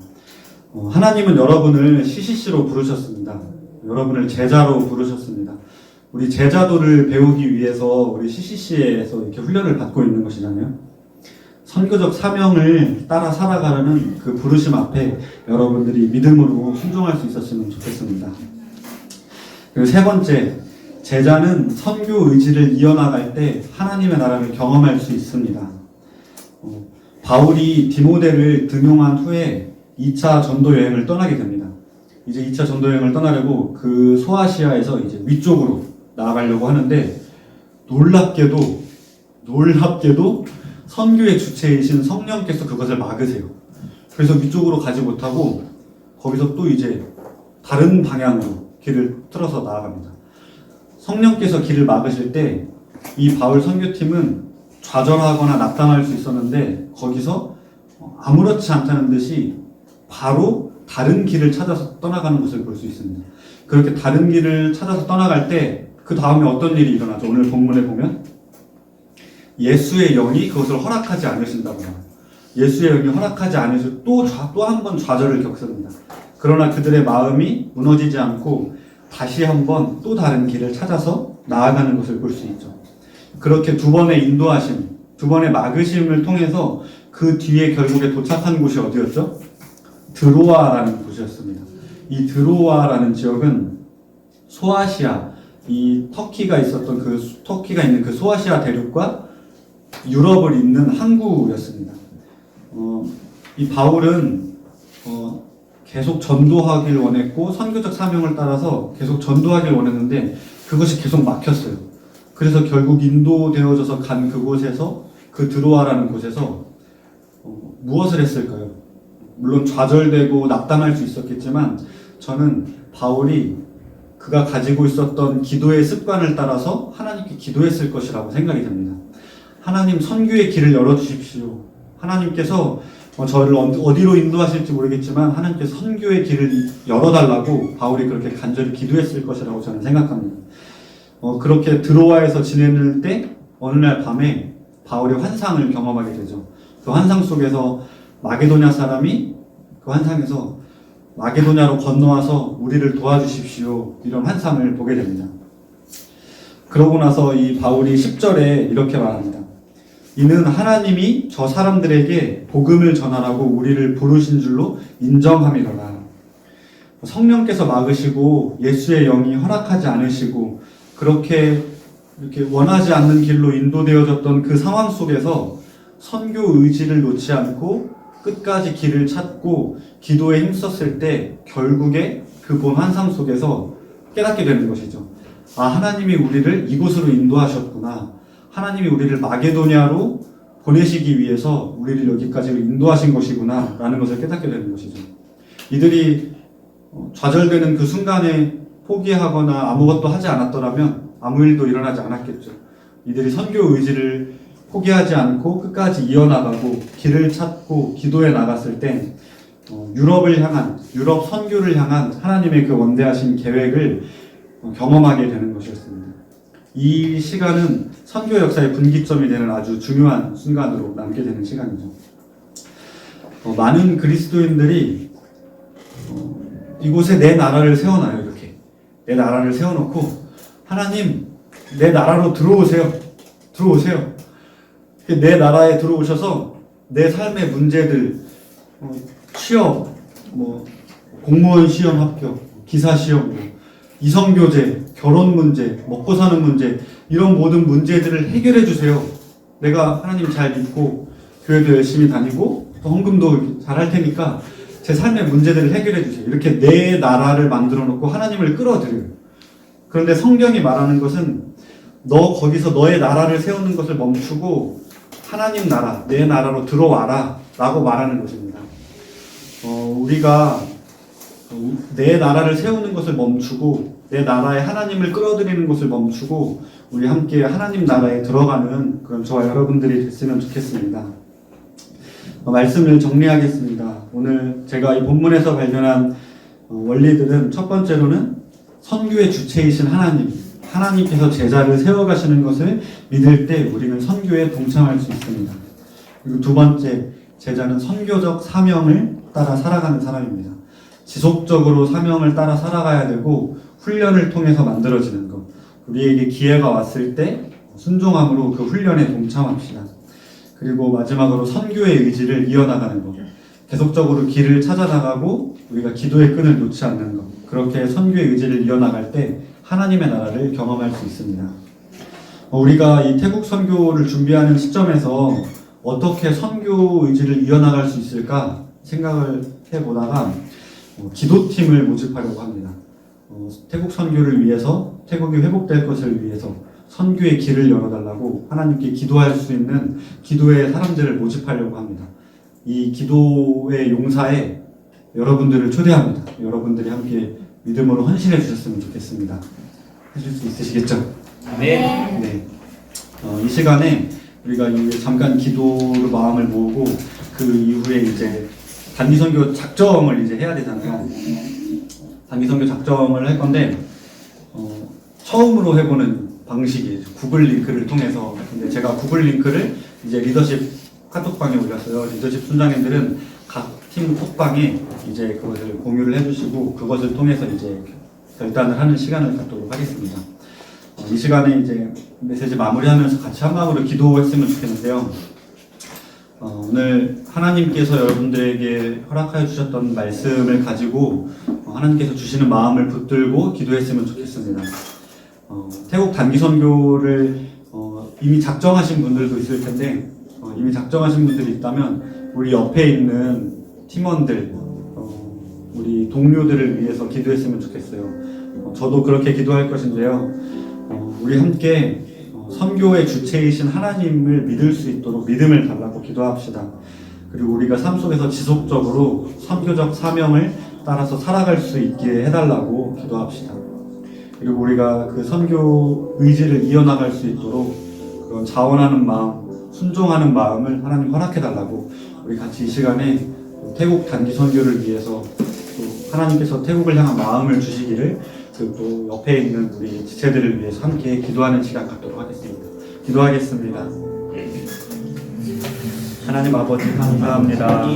하나님은 여러분을 CCC로 부르셨습니다. 여러분을 제자로 부르셨습니다. 우리 제자도를 배우기 위해서 우리 CCC에서 이렇게 훈련을 받고 있는 것이잖아요. 선교적 사명을 따라 살아가려는 그 부르심 앞에 여러분들이 믿음으로 순종할 수 있었으면 좋겠습니다. 그리고 세 번째, 제자는 선교 의지를 이어나갈 때 하나님의 나라를 경험할 수 있습니다. 바울이 디모데를 등용한 후에 2차 전도 여행을 떠나게 됩니다. 이제 2차 전도 여행을 떠나려고 그 소아시아에서 이제 위쪽으로 나아가려고 하는데 놀랍게도 선교의 주체이신 성령께서 그것을 막으세요. 그래서 위쪽으로 가지 못하고 거기서 또 이제 다른 방향으로 길을 틀어서 나아갑니다. 성령께서 길을 막으실 때 이 바울 선교팀은 좌절하거나 낙담할 수 있었는데 거기서 아무렇지 않다는 듯이 바로 다른 길을 찾아서 떠나가는 것을 볼 수 있습니다. 그렇게 다른 길을 찾아서 떠나갈 때 그 다음에 어떤 일이 일어나죠? 오늘 본문에 보면 예수의 영이 그것을 허락하지 않으신다고 해요. 예수의 영이 허락하지 않으시고 또 한 번 좌절을 겪습니다. 그러나 그들의 마음이 무너지지 않고 다시 한번 또 다른 길을 찾아서 나아가는 것을 볼 수 있죠. 그렇게 두 번의 인도하심, 두 번의 막으심을 통해서 그 뒤에 결국에 도착한 곳이 어디였죠? 드로아라는 곳이었습니다. 이 드로아라는 지역은 소아시아, 이 터키가 있는 그 소아시아 대륙과 유럽을 잇는 항구였습니다. 이 바울은 계속 전도하길 원했고 선교적 사명을 따라서 계속 전도하길 원했는데 그것이 계속 막혔어요. 그래서 결국 인도되어져서 간 그곳에서, 그 드로아라는 곳에서 무엇을 했을까요? 물론 좌절되고 낙담할 수 있었겠지만 저는 바울이 그가 가지고 있었던 기도의 습관을 따라서 하나님께 기도했을 것이라고 생각이 됩니다. 하나님, 선교의 길을 열어주십시오. 하나님께서 저를 어디로 인도하실지 모르겠지만 하나님께서 선교의 길을 열어달라고 바울이 그렇게 간절히 기도했을 것이라고 저는 생각합니다. 그렇게 드로아에서 지내는 때 어느 날 밤에 바울이 환상을 경험하게 되죠. 그 환상 속에서 마게도냐 사람이 그 환상에서 마게도냐로 건너와서 우리를 도와주십시오, 이런 환상을 보게 됩니다. 그러고 나서 이 바울이 10절에 이렇게 말합니다. 이는 하나님이 저 사람들에게 복음을 전하라고 우리를 부르신 줄로 인정함이로라. 성령께서 막으시고 예수의 영이 허락하지 않으시고 그렇게 이렇게 원하지 않는 길로 인도되어졌던 그 상황 속에서 선교 의지를 놓지 않고 끝까지 길을 찾고 기도에 힘썼을 때 결국에 그 본 환상 속에서 깨닫게 되는 것이죠. 아, 하나님이 우리를 이곳으로 인도하셨구나. 하나님이 우리를 마게도냐로 보내시기 위해서 우리를 여기까지 인도하신 것이구나 라는 것을 깨닫게 되는 것이죠. 이들이 좌절되는 그 순간에 포기하거나 아무것도 하지 않았더라면 아무 일도 일어나지 않았겠죠. 이들이 선교 의지를 포기하지 않고 끝까지 이어나가고 길을 찾고 기도해 나갔을 때 유럽 선교를 향한 하나님의 그 원대하신 계획을 경험하게 되는 것이었습니다. 이 시간은 선교 역사의 분기점이 되는 아주 중요한 순간으로 남게 되는 시간이죠. 많은 그리스도인들이 이곳에 내 나라를 세워놔요. 이렇게 내 나라를 세워놓고 하나님, 내 나라로 들어오세요. 내 나라에 들어오셔서 내 삶의 문제들, 취업, 공무원 시험 합격, 기사 시험, 이성교제, 결혼 문제, 먹고 사는 문제, 이런 모든 문제들을 해결해 주세요. 내가 하나님 잘 믿고 교회도 열심히 다니고 또 헌금도 잘 할 테니까 제 삶의 문제들을 해결해 주세요. 이렇게 내 나라를 만들어 놓고 하나님을 끌어들여요. 그런데 성경이 말하는 것은 너 거기서 너의 나라를 세우는 것을 멈추고 하나님 나라, 내 나라로 들어와라 라고 말하는 것입니다. 우리가 내 나라를 세우는 것을 멈추고 내 나라에 하나님을 끌어들이는 것을 멈추고 우리 함께 하나님 나라에 들어가는 그런 저와 여러분들이 됐으면 좋겠습니다. 말씀을 정리하겠습니다. 오늘 제가 이 본문에서 발견한 원리들은 첫 번째로는 선교의 주체이신 하나님께서 제자를 세워가시는 것을 믿을 때 우리는 선교에 동참할 수 있습니다. 그리고 두 번째, 제자는 선교적 사명을 따라 살아가는 사람입니다. 지속적으로 사명을 따라 살아가야 되고 훈련을 통해서 만들어지는 것. 우리에게 기회가 왔을 때 순종함으로 그 훈련에 동참합시다. 그리고 마지막으로 선교의 의지를 이어나가는 것. 계속적으로 길을 찾아나가고 우리가 기도의 끈을 놓지 않는 것. 그렇게 선교의 의지를 이어나갈 때 하나님의 나라를 경험할 수 있습니다. 우리가 이 태국 선교를 준비하는 시점에서 어떻게 선교 의지를 이어나갈 수 있을까 생각을 해보다가 기도팀을 모집하려고 합니다. 태국 선교를 위해서, 태국이 회복될 것을 위해서 선교의 길을 열어달라고 하나님께 기도할 수 있는 기도의 사람들을 모집하려고 합니다. 이 기도의 용사에 여러분들을 초대합니다. 여러분들이 함께 믿음으로 헌신해 주셨으면 좋겠습니다. 해줄 수 있으시겠죠? 네. 이 시간에 우리가 잠깐 기도로 마음을 모으고 그 이후에 이제 단기선교 작정을 이제 해야 되잖아요. 단기선교 작정을 할 건데 처음으로 해보는 방식이 구글 링크를 통해서. 근데 제가 구글 링크를 이제 리더십 카톡방에 올렸어요. 리더십 순장님들은 각 팀 톡방에 이제 그것을 공유를 해주시고 그것을 통해서 이제 결단을 하는 시간을 갖도록 하겠습니다. 이 시간에 이제 메시지 마무리하면서 같이 한 마음으로 기도했으면 좋겠는데요. 오늘 하나님께서 여러분들에게 허락하여 주셨던 말씀을 가지고 하나님께서 주시는 마음을 붙들고 기도했으면 좋겠습니다. 태국 단기 선교를 이미 작정하신 분들도 있을 텐데 이미 작정하신 분들이 있다면 우리 옆에 있는 팀원들, 우리 동료들을 위해서 기도했으면 좋겠어요. 저도 그렇게 기도할 것인데요. 우리 함께 선교의 주체이신 하나님을 믿을 수 있도록 믿음을 달라고 기도합시다. 그리고 우리가 삶 속에서 지속적으로 선교적 사명을 따라서 살아갈 수 있게 해달라고 기도합시다. 그리고 우리가 그 선교 의지를 이어나갈 수 있도록 그런 자원하는 마음, 순종하는 마음을 하나님 허락해달라고 우리 같이 이 시간에 태국 단기 선교를 위해서 또 하나님께서 태국을 향한 마음을 주시기를 그리고 또 옆에 있는 우리 지체들을 위해서 함께 기도하는 시간 갖도록 하겠습니다. 기도하겠습니다. 하나님 아버지 감사합니다.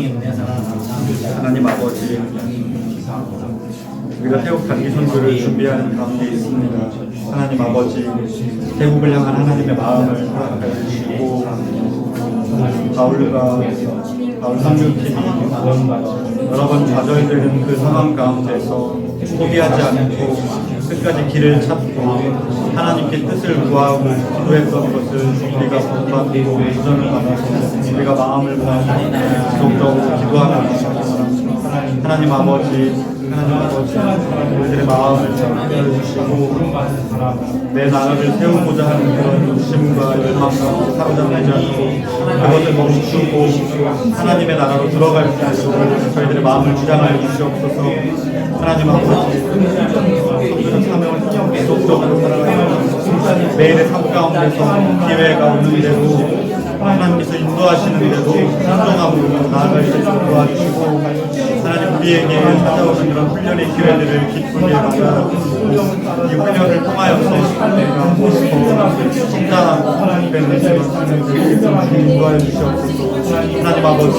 하나님 아버지 우리가 태국 단기 선교를 준비하는 가운데 있습니다. 하나님 아버지 태국을 향한 하나님의 마음을 허락하여 주시고 바울 선교팀이 여러 번 좌절되는 그 상황 가운데서 포기하지 않고 끝까지 길을 찾고 하나님께 뜻을 구하고 기도했던 것을 우리가 본받고 도전을 받아서 우리가 마음을 모아서 지속적으로 기도하는 하나님 아버지 우리들의 마음을 잡게 주시고 내 나라를 세우고자 하는 그런 욕심과 열망 가운데 사로잡히지 않고 그것을 멈추고 하나님의 나라로 들어갈 수 있도록 저희들의 마음을 주장하여 주시옵소서. 하나님 아버지 선교적 사명을 지속적으로 살아가는 매일의 삶 가운데서 기회가 오는데도 하나님께서 인도하시는데도 순종함으로 나아갈 수 있도록 도와주시고 하나님 우리에게 찾아오신 그런 훈련의 기회들을 기쁘게 받아 이 훈련을 통하여서 우리가 성장하고 하나님의 뜻을 삶을 인도하여 주시옵소서. 하나님 아버지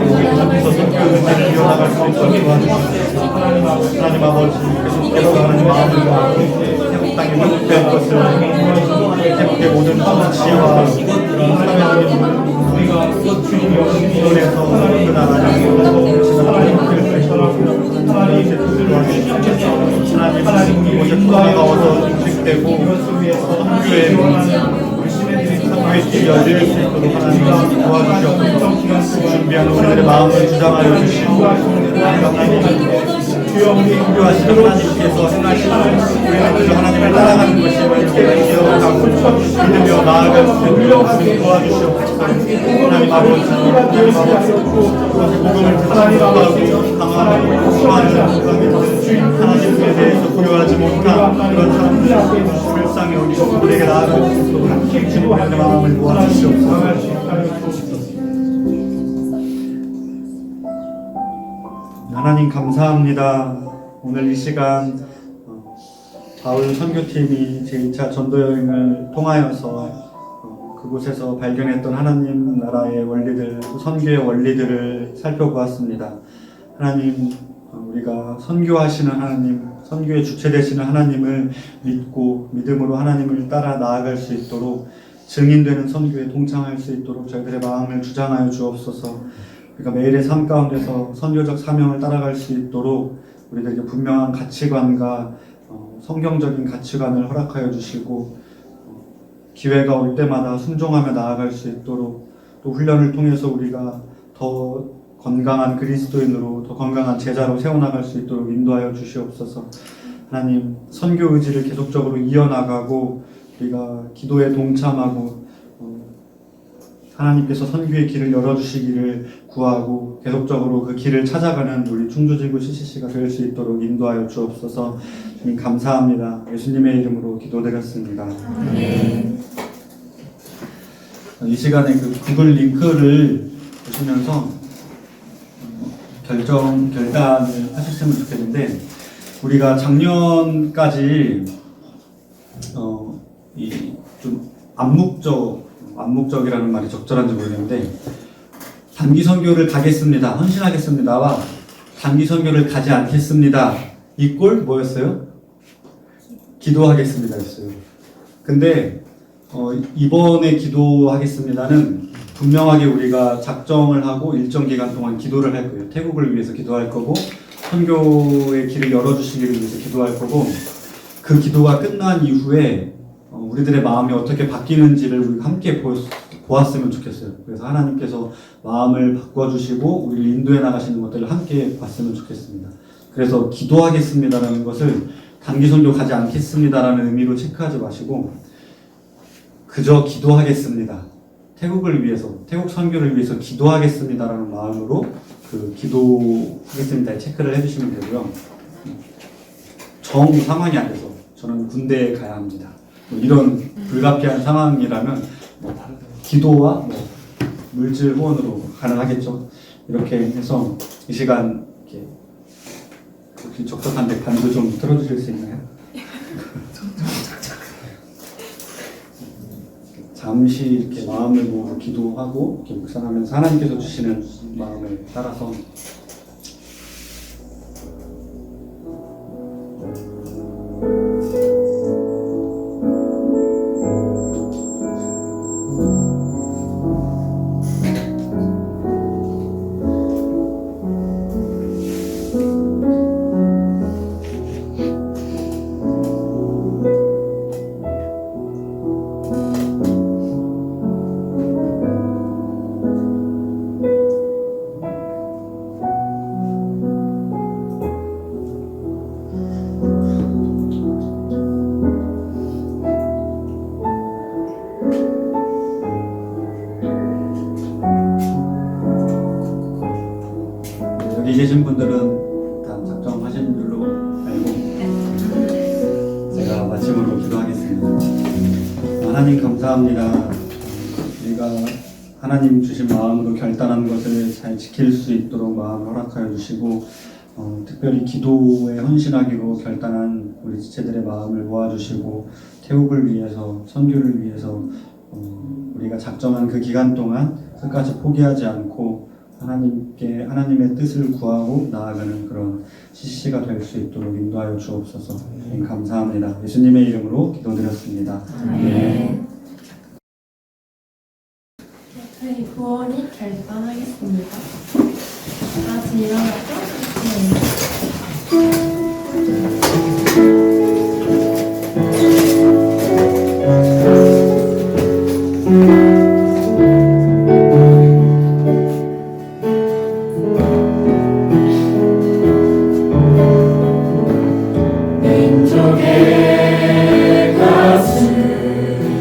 계속해서 선교를 이어나갈 수 있도록 도와주시옵소서. 하나님 아버지 계속해서 하나님 마음을 모아서 태국 땅에 회복될 것을 태국의 모든 정치와 사회적인 이론에서 그 나라를 하나님 이곳에 통화가 와서 인식되고 선교의 길이 열릴 수 있도록 하나님 도와주시옵소서. 준비하는 우리들의 마음을 주장하여 주시고 하나님 선교하시는 하나님께서 행하시는 우리는 그저 하나님을 따라가는 것이 이렇게 기억하고 믿으며 나아갈 수 있도록 도와주시옵소서. 하나님 아버지 복음을 듣지 못하고 강하고 하나님에 대해서 부여하지 못한 그런 사람들 불쌍히 여기서 우리에게 나아갈 수 있도록 주님의 마음을 모아주시옵소서. 하나님 감사합니다. 오늘 이 시간 바울 선교팀이 제2차 전도 여행을 통하여서 그곳에서 발견했던 하나님 나라의 원리들, 선교의 원리들을 살펴보았습니다. 하나님, 우리가 선교하시는 하나님, 선교의 주체 되시는 하나님을 믿고 믿음으로 하나님을 따라 나아갈 수 있도록 증인되는 선교에 동참할 수 있도록 저희들의 마음을 주장하여 주옵소서. 그러니까 매일의 삶 가운데서 선교적 사명을 따라갈 수 있도록 우리들에게 분명한 가치관과 성경적인 가치관을 허락하여 주시고 기회가 올 때마다 순종하며 나아갈 수 있도록 또 훈련을 통해서 우리가 더 건강한 그리스도인으로 더 건강한 제자로 세워나갈 수 있도록 인도하여 주시옵소서. 하나님 선교 의지를 계속적으로 이어나가고 우리가 기도에 동참하고 하나님께서 선교의 길을 열어주시기를 구하고 계속적으로 그 길을 찾아가는 우리 충주지구 CCC가 될 수 있도록 인도하여 주옵소서. 주님 감사합니다. 예수님의 이름으로 기도드렸습니다. 이 시간에 그 구글 링크를 보시면서 결단을 하셨으면 좋겠는데 우리가 작년까지 이 좀 암묵적이라는 말이 적절한지 모르겠는데 단기 선교를 가겠습니다, 헌신하겠습니다와 단기 선교를 가지 않겠습니다 이꼴 뭐였어요? 기도하겠습니다였어요. 근데 이번에 기도하겠습니다는 분명하게 우리가 작정을 하고 일정 기간 동안 기도를 할 거예요. 태국을 위해서 기도할 거고 선교의 길을 열어주시기를 위해서 기도할 거고, 그 기도가 끝난 이후에 우리들의 마음이 어떻게 바뀌는지를 우리가 함께 보았으면 좋겠어요. 그래서 하나님께서 마음을 바꿔주시고 우리를 인도해 나가시는 것들을 함께 봤으면 좋겠습니다. 그래서 기도하겠습니다라는 것을 단기 선교 가지 않겠습니다라는 의미로 체크하지 마시고 그저 기도하겠습니다, 태국을 위해서, 태국 선교를 위해서 기도하겠습니다라는 마음으로 그 기도하겠습니다에 체크를 해주시면 되고요. 정 상황이 안 돼서 저는 군대에 가야 합니다, 뭐 이런 불가피한 상황이라면 기도와 물질 후원으로 가능하겠죠. 이렇게 해서 이 시간 이렇게 혹시 적적한데 반주 좀 틀어주실 수 있나요? 잠시 이렇게 마음을 모으고 기도하고 이렇게 묵상하면서 하나님께서 주시는 마음을 따라서 여기 계신 분들은 다 작정하신 줄로 알고 제가 마침으로 기도하겠습니다. 하나님 감사합니다. 우리가 하나님 주신 마음으로 결단한 것을 잘 지킬 수 있도록 마음을 허락하여 주시고 특별히 기도에 헌신하기로 결단한 우리 지체들의 마음을 모아주시고 태국을 위해서, 선교를 위해서 우리가 작정한 그 기간 동안 끝까지 포기하지 않고 하나님의 뜻을 구하고 나아가는 그런 CCC가 될 수 있도록 인도하여 주옵소서. 감사합니다. 예수님의 이름으로 기도드렸습니다. 아멘. 저희 구원이 결단하겠습니다. 다 같이 일어나서 민족의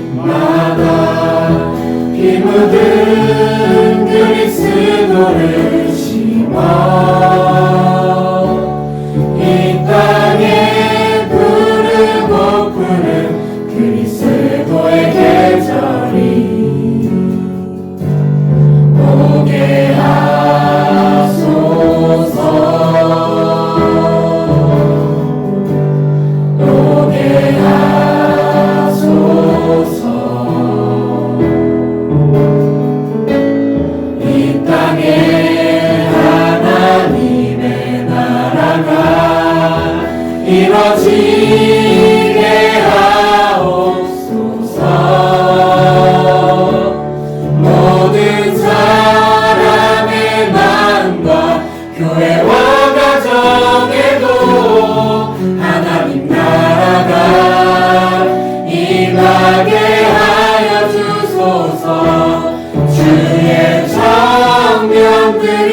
가슴마다 피 묻은 그리스도를 심어 이 땅에 부르고 푸는 그리스도의 계절이 오게 하소서. 이 땅에 하나님의 나라가 이루어지게 하옵소서. 모든 사람의 마음과 교회와 가정에도 하나님 나라가 임하게 하여 주소서. 주의 청년들이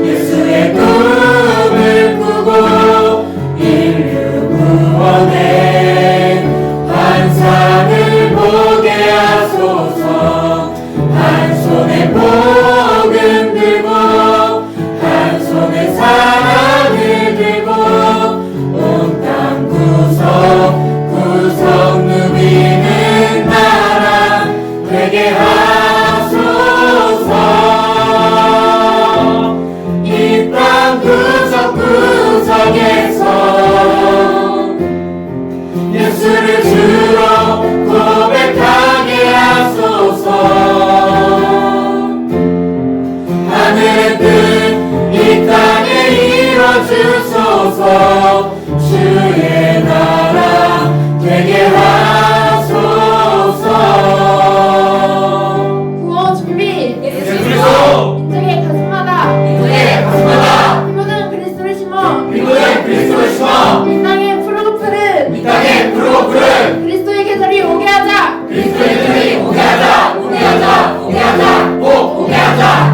예수의 꿈을 꾸고 인류 구원의 환상을 보게 하소서. 한 손에 복음 들고 한 손에 사랑을 들고 온 땅 구석 구석 누비는 주의 나라 되게 하소서. 구원 준비. 예수 그리스도 인생의 가슴마다 피고된 그리스도를 심어 이 땅의 프로그램 그리스도의 계절이 오게 하자.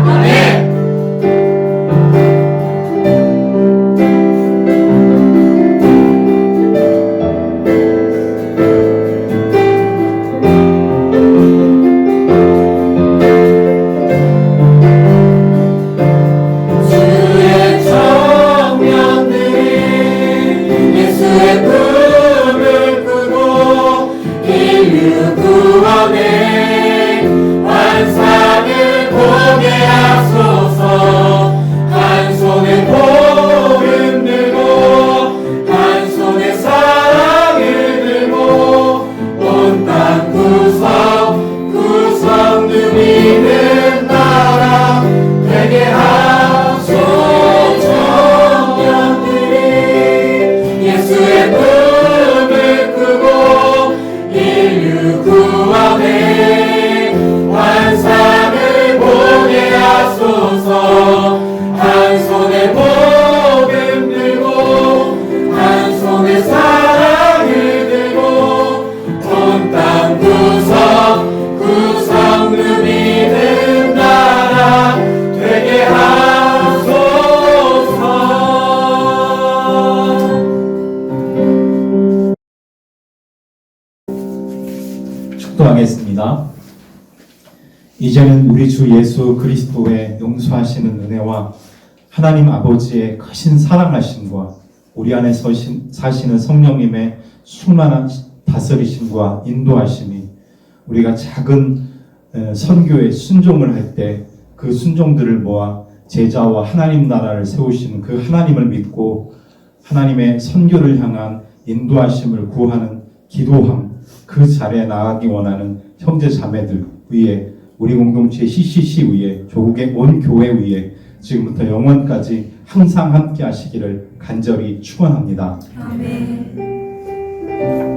아멘. 주의 청년들이 예수의 꿈을 꾸고 인류 구원의 환상을 보게 하소서. 한 손에 복음 들고 한 손에 사랑을 들고 온 땅 구성 누리는 나라 되게 하소서. 청년들이 예수의 꿈을 꾸고 인류 구원의 환상을 보게 하소서. 한 손에 복음 들고 한 손에 사랑을 들고 온 땅 구성 누리는 나라 되게 하소서. 축도하겠습니다. 이제는 우리 주 예수 그리스도의 용서하시는 은혜와 하나님 아버지의 크신 사랑하심과 우리 안에 사시는 성령님의 충만한 다스리심과 인도하심이 우리가 작은 선교에 순종을 할 때 그 순종들을 모아 제자와 하나님 나라를 세우시는 그 하나님을 믿고 하나님의 선교를 향한 인도하심을 구하는 기도함, 그 자리에 나가기 원하는 형제 자매들 위에, 우리 공동체 CCC 위에, 조국의 온 교회 위에 지금부터 영원까지 항상 함께 하시기를 간절히 축원합니다. 아멘.